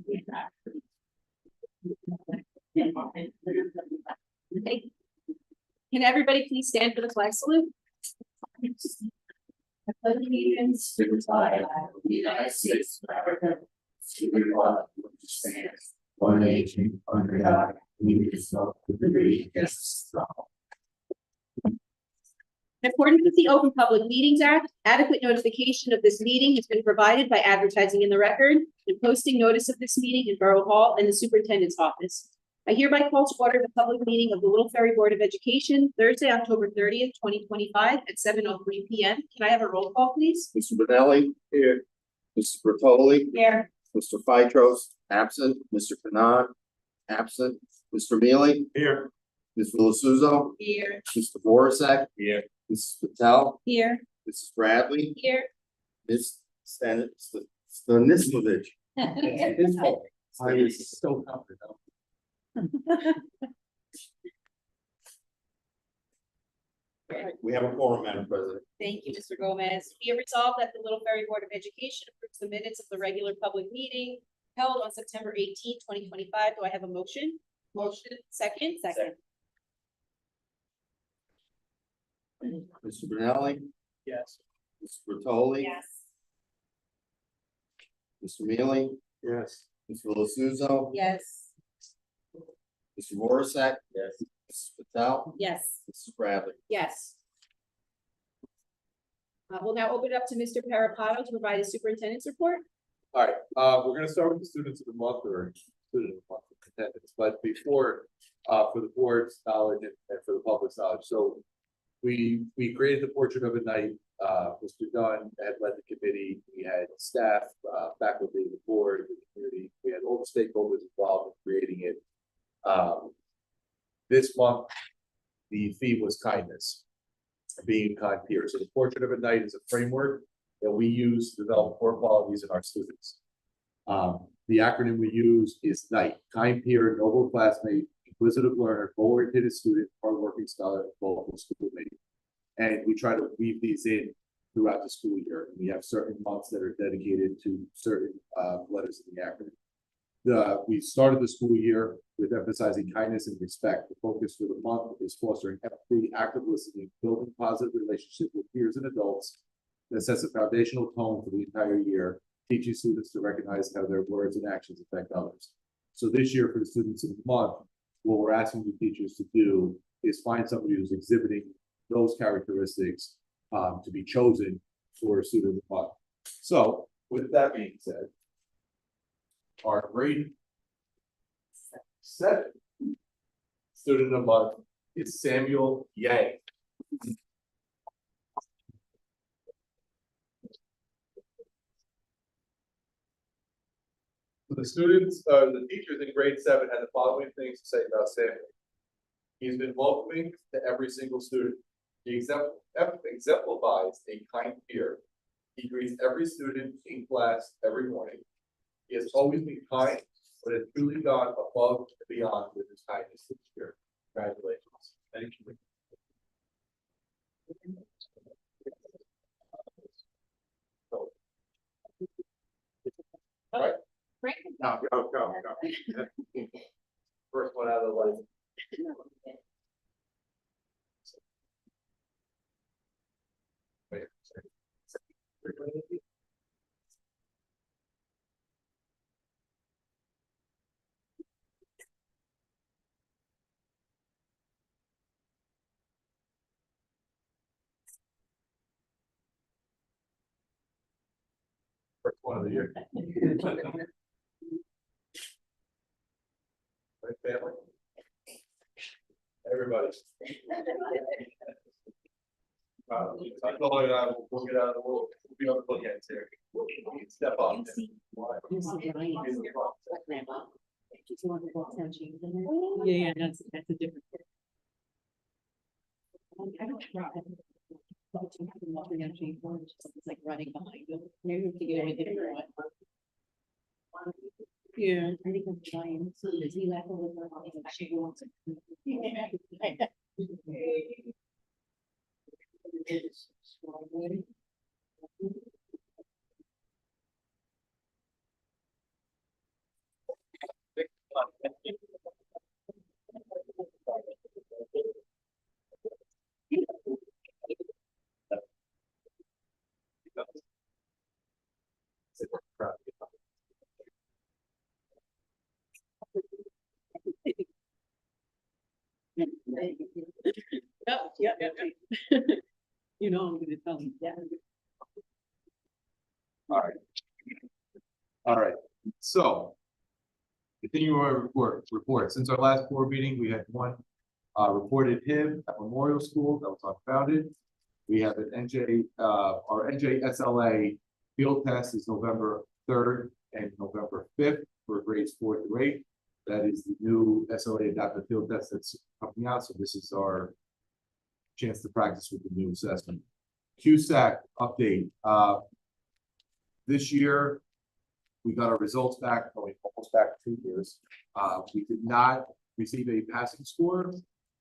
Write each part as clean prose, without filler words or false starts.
Okay. Can everybody please stand for the flag salute? I pledge allegiance to the flag of the United States of America, to the republic which stands one nation under God, indivisible, with liberty and justice for all. In accordance with the Open Public Meetings Act, adequate notification of this meeting has been provided by advertising in the record and posting notice of this meeting in Borough Hall and the Superintendent's office. I hereby call to order the public meeting of the Little Ferry Board of Education, Thursday, October 30th, 2025 at 7:03 p.m. Can I have a roll call, please? Mr. Benelli. Here. Mr. Bertoli. Here. Mr. Phytros, absent. Mr. Kanan, absent. Mr. Mealy. Here. Ms. Vilasuzo. Here. Mr. Voracek. Here. Mrs. Patel. Here. Mrs. Bradley. Here. Ms. Stanislavich. I was so confident. We have a quorum, Madam President. Thank you, Mr. Gomez. Be it resolved that the Little Ferry Board of Education approves the minutes of the regular public meeting held on September 18th, 2025. Do I have a motion? Motion. Second? Second. Mr. Benelli. Yes. Mr. Bertoli. Yes. Mr. Mealy. Yes. Ms. Vilasuzo. Yes. Mr. Voracek. Yes. Mrs. Patel. Yes. Mrs. Bradley. Yes. We'll now open it up to Mr. Parapato to provide a superintendent's report. All right, we're gonna start with the students of the month or student of the month attendance, but before, for the board's knowledge and for the public's knowledge. So we created the portrait of a night. Mr. Dunn had led the committee. We had staff, faculty, the board, the community. We had all the stakeholders involved in creating it. This month, the theme was kindness, being a kind peer. So the portrait of a knight is a framework that we use to develop core qualities in our students. The acronym we use is KNIGHT: kind peer, noble classmate, inquisitive learner, goal-oriented student, hardworking scholar, and vocal schoolmate. And we try to weave these in throughout the school year. We have certain months that are dedicated to certain letters in the acronym. We started the school year with emphasizing kindness and respect. The focus for the month is fostering empathy, active listening, building positive relationships with peers and adults that sets a foundational tone for the entire year, teaching students to recognize how their words and actions affect others. So this year for the students of the month, what we're asking the teachers to do is find somebody who's exhibiting those characteristics to be chosen for a student of the month. So with that being said, our grade 7 student of the month is Samuel Yang. The students, the teachers in grade 7 had the following things to say about Samuel. He's been welcoming to every single student. He exemplifies a kind peer. He greets every student in class every morning. He has always been kind, but has truly gone above and beyond with his kindness this year. Congratulations. Thank you. Right. No, go. First one out of the way. Wait, first one of the year. Right, family? Everybody. I told her we'll get out of the world. We'll be on the bookends here. Step up. Yeah, that's a different. I don't try. It's like running behind them. Maybe we can get a different one. Yeah. I think I'm trying. So does he laugh over the she wants it? Yep. You know, I'm gonna tell you, yeah. All right, so. Continuing our report. Since our last board meeting, we had one reported HIB at Memorial School that was unfounded. We have an our NJSLA field test is November 3rd and November 5th for grades 4 through 8. That is the new SLA adaptive field test that's coming out. So this is our chance to practice with the new assessment. QSAC update. This year, we got our results back, going almost back 2 years. We did not receive a passing score.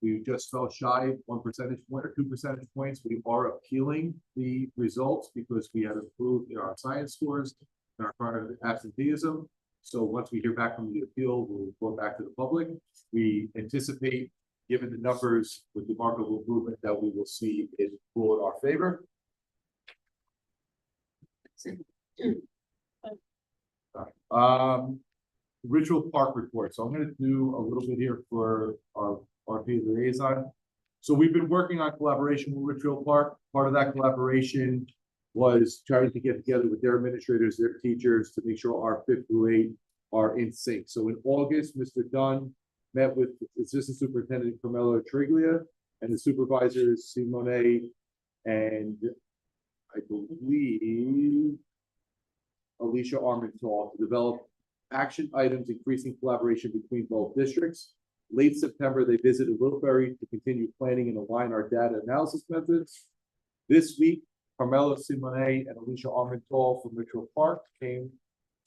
We just fell shy 1 percentage point or 2 percentage points. We are appealing the results because we have improved in our science scores and our current absenteeism. So once we hear back from the appeal, we'll report back to the public. We anticipate, given the numbers with remarkable improvement, that we will see it rule in our favor. Ritual Park report. So I'm going to do a little bit here for our RP liaison. So we've been working on collaboration with Ritual Park. Part of that collaboration was trying to get together with their administrators, their teachers, to make sure our 5th through 8 are in sync. So in August, Mr. Dunn met with Assistant Superintendent Carmelo Triglia and the supervisors Simone and I believe Alicia Armental to develop action items increasing collaboration between both districts. Late September, they visited Little Ferry to continue planning and align our data analysis methods. This week, Carmelo Simone and Alicia Armental from Ritual Park came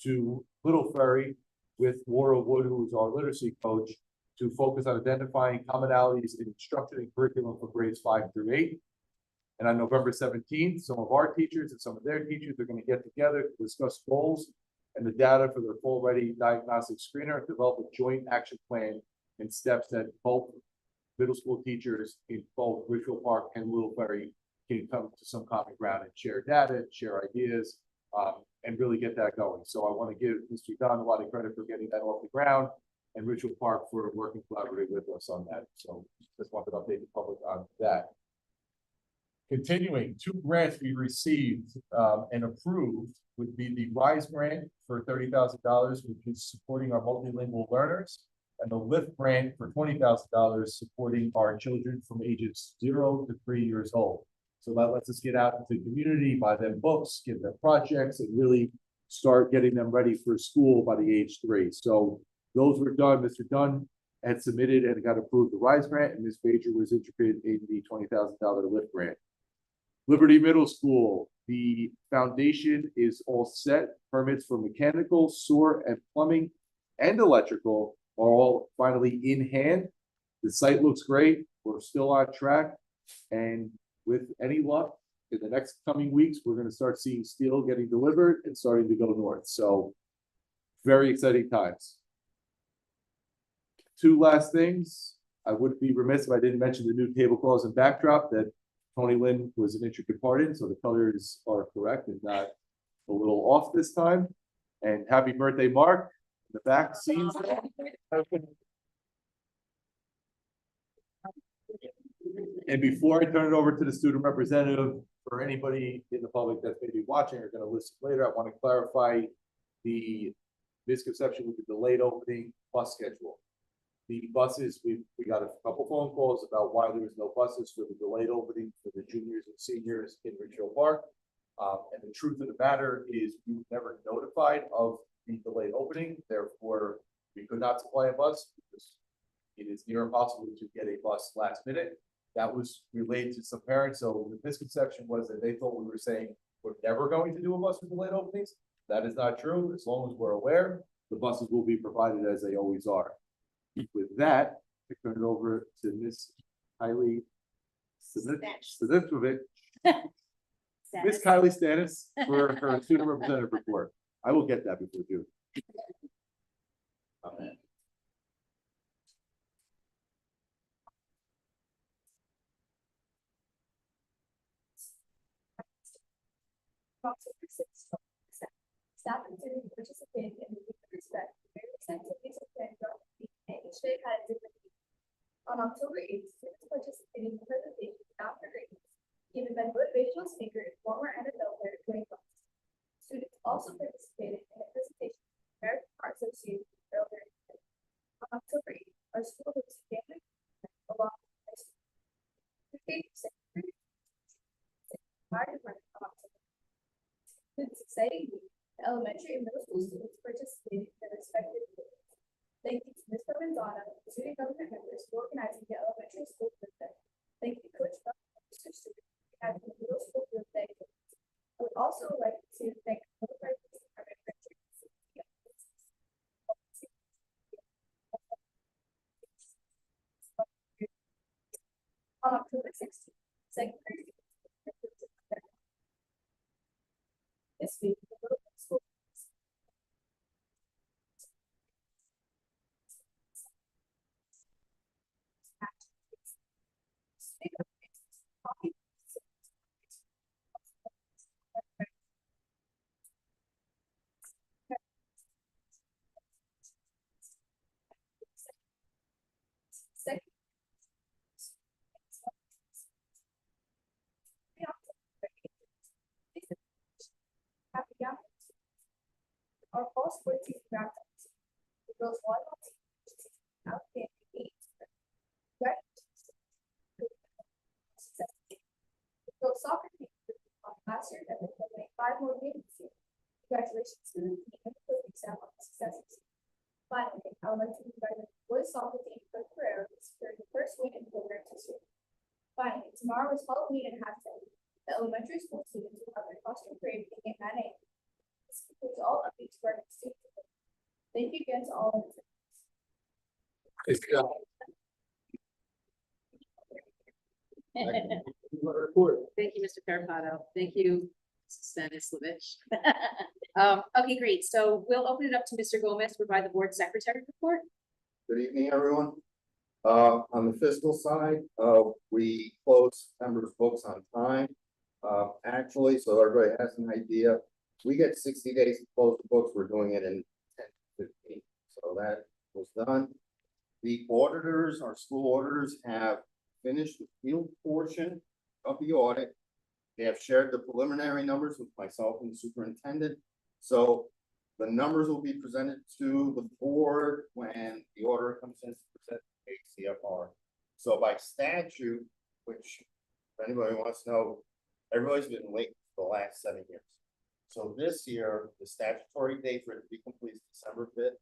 to Little Ferry with Laura Wood, who is our literacy coach, to focus on identifying commonalities in instruction and curriculum for grades 5 through 8. And on November 17th, some of our teachers and some of their teachers are going to get together to discuss goals and the data for their full-ready diagnostic screener, develop a joint action plan and steps that both middle school teachers in both Ritual Park and Little Ferry can come to some common ground and share data, share ideas, and really get that going. So I want to give Mr. Dunn a lot of credit for getting that off the ground and Ritual Park for working collaboratively with us on that. So just wanted to update the public on that. Continuing, 2 grants we received and approved would be the RISE grant for $30,000, which is supporting our multilingual learners, and the LIFT grant for $20,000, supporting our children from ages 0 to 3 years old. So that lets us get out into the community, buy them books, give them projects, and really start getting them ready for school by the age 3. So those were done. Mr. Dunn had submitted and got approved the RISE grant, and Ms. Bajer was integrated in the $20,000 LIFT grant. Liberty Middle School, the foundation is all set. Permits for mechanical, sewer, and plumbing and electrical are all finally in hand. The site looks great. We're still on track. And with any luck, in the next coming weeks, we're going to start seeing steel getting delivered and starting to go north. So very exciting times. 2 last things. I would be remiss if I didn't mention the new tablecloths and backdrop that Tony Lynn was an intricate part in, so the colors are correct and not a little off this time. And happy birthday, Mark. In the back scenes. And before I turn it over to the student representative, for anybody in the public that's maybe watching or going to listen later, I want to clarify the misconception with the delayed opening bus schedule. The buses, we got a couple phone calls about why there was no buses for the delayed opening for the juniors and seniors in Ritual Park. And the truth of the matter is we were never notified of the delayed opening. Therefore, we could not supply a bus because it is near impossible to get a bus last minute. That was relayed to some parents. So the misconception was that they thought we were saying we're never going to do a bus for delayed openings. That is not true. As long as we're aware, the buses will be provided as they always are. With that, I turn it over to Miss Kylie Stanislevich, Miss Kylie Stanis for her student representative report. I will get that before June. October 6th, staff and students participated in the Week of Respect. Various activities were planned throughout the week, and each day had a different theme. On October 8th, students participated in presentation after grades, given by motivational speaker and former NFL player Dwayne Fox. Students also participated in a presentation from the American Heart Association earlier in the day. On October 8th, our school hosted family along with high school. The secondary fire department on October. This exciting week, the elementary and middle school students participated in their respective fields. Thank you to Ms. Provenzano and student government members for organizing the elementary school field day. Thank you, Coach Buck and Mr. Stewart, for having the middle school field day. I would also like to thank the Public Relations Department for on October 16th, secondary this week, the middle school our fall sports team wrapped up. The girls volleyball team outstanding 8. The girls soccer team last year that they made 5 more games this year. Congratulations to the team and the coaching staff on the successes. Finally, I would like to congratulate the boys soccer team for Ferry for the first win in the program this year. Finally, tomorrow is Halloween and halftime. The elementary school students will have their costume parade beginning at 9 a.m. This concludes all updates for our next student. Thank you again to all of you. Thank you, Mr. Carapato. Thank you, Stanislavich. Okay, great. So we'll open it up to Mr. Gomez to provide the board secretary report. Good evening, everyone. On the fiscal side, we closed September's books on time. Actually, so everybody has an idea, we get 60 days to close the books. We're doing it in 10 to 15. So that was done. The auditors, our school auditors, have finished the field portion of the audit. They have shared the preliminary numbers with myself and the superintendent. So the numbers will be presented to the board when the auditor comes in to present ACFR. So by statute, which if anybody wants to know, everybody's been late for the last 7 years. So this year, the statutory date for it to be complete is December 5th.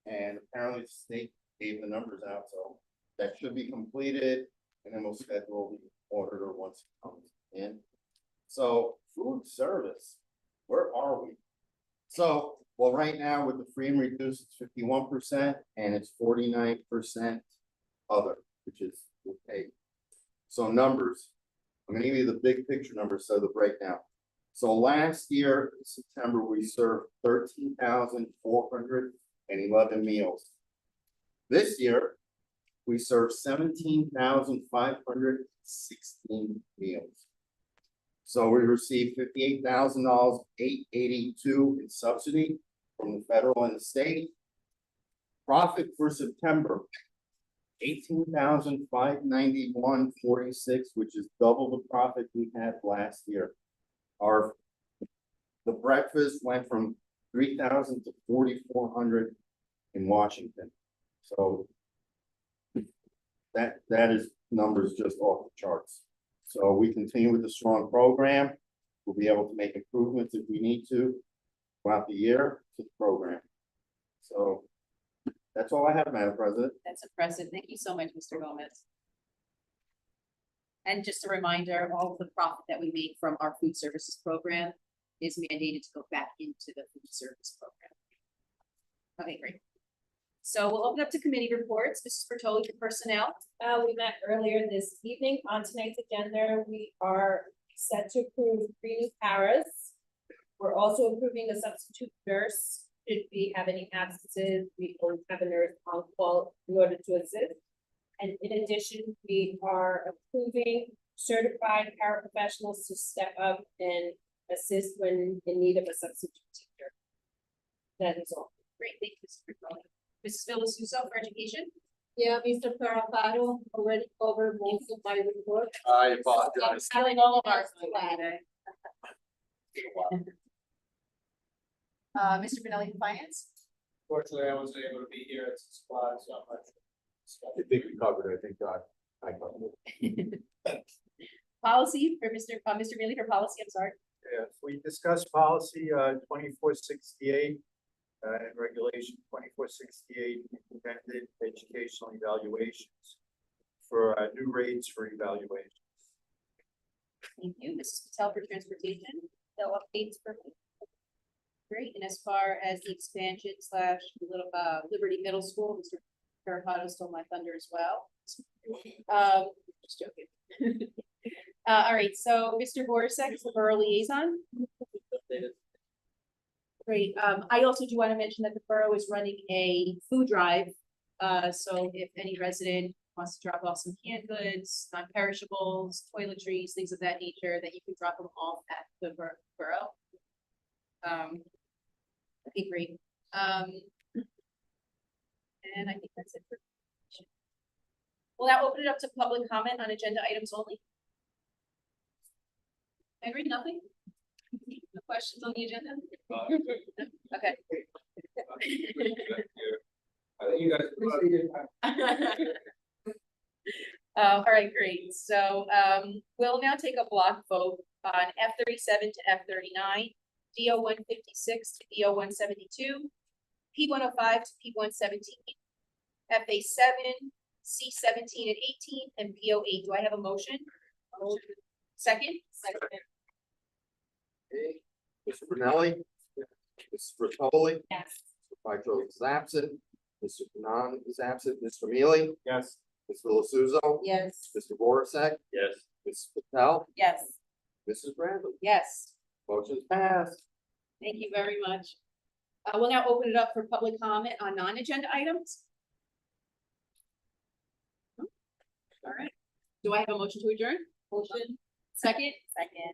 And apparently the state gave the numbers out, so that should be completed. And then we'll schedule the auditor once it comes in. So food service, where are we? So, well, right now with the free and reduced, it's 51% and it's 49% other, which is okay. So numbers, I'm gonna give you the big picture numbers, so the breakdown. So last year, in September, we served 13,411 meals. This year, we served 17,516 meals. So we received $58,882 in subsidy from the federal and the state. Profit for September, $18,591.46, which is double the profit we had last year. The breakfast went from 3,000 to 4,400 in Washington. So that is numbers just off the charts. So we continue with the strong program. We'll be able to make improvements if we need to throughout the year to the program. So that's all I have, Madam President. That's impressive. Thank you so much, Mr. Gomez. And just a reminder, all of the profit that we make from our food services program is mandated to go back into the food service program. Okay, great. So we'll open up to committee reports. Mrs. Bertoli for personnel. We met earlier this evening. On tonight's agenda, we are set to approve 3 new paras. We're also approving a substitute nurse. Should we have any absences, we will have a nurse on call in order to assist. And in addition, we are approving certified paraprofessionals to step up and assist when in need of a substitute teacher. That is all. Great, thank you, Mr. McCollum. Mrs. Phyllis Suso for education. Yeah, Mr. Farapano already covered most of my report. I I'm apologize. stealing all of our today. Mr. Benelli for finance. Fortunately, I wasn't able to be here at 6 o'clock, so I'm not sure. I think we covered it, I think, I covered it. Policy for Mr. Mealy for policy, I'm sorry. Yes, we discussed policy 2468 and regulation 2468 independent educational evaluations for new rates for evaluation. Thank you. Mrs. Patel for transportation. No updates for me. Great, and as far as the expansion slash Liberty Middle School, Mr. Farapano stole my thunder as well. Just joking. All right, so Mr. Borisek is the borough liaison. Great, I also do want to mention that the borough is running a food drive. So if any resident wants to drop off some canned goods, non-perishables, toiletries, things of that nature, that you can drop them off at the borough. Okay, great. And I think that's it for. We'll now open it up to public comment on agenda items only. Henry, nothing? No questions on the agenda? Okay. I think you guys. All right, great. So, we'll now take a block vote on F37 to F39, DO 156 to DO 172, P105 to P117, FA7, C17 and 18, and PO8. Do I have a motion? Second? Second. Okay, Mr. Brunelli. Mrs. Rotoli. Yes. Mr. Pietrowicz is absent. Mr. Cannon is absent. Mr. Mealy. Yes. Ms. Philisuzo. Yes. Mr. Borisek. Yes. Mrs. Patel. Yes. Mrs. Bradley. Yes. Motion's passed. Thank you very much. We'll now open it up for public comment on non-agenda items. All right. Do I have a motion to adjourn? Motion. Second? Second.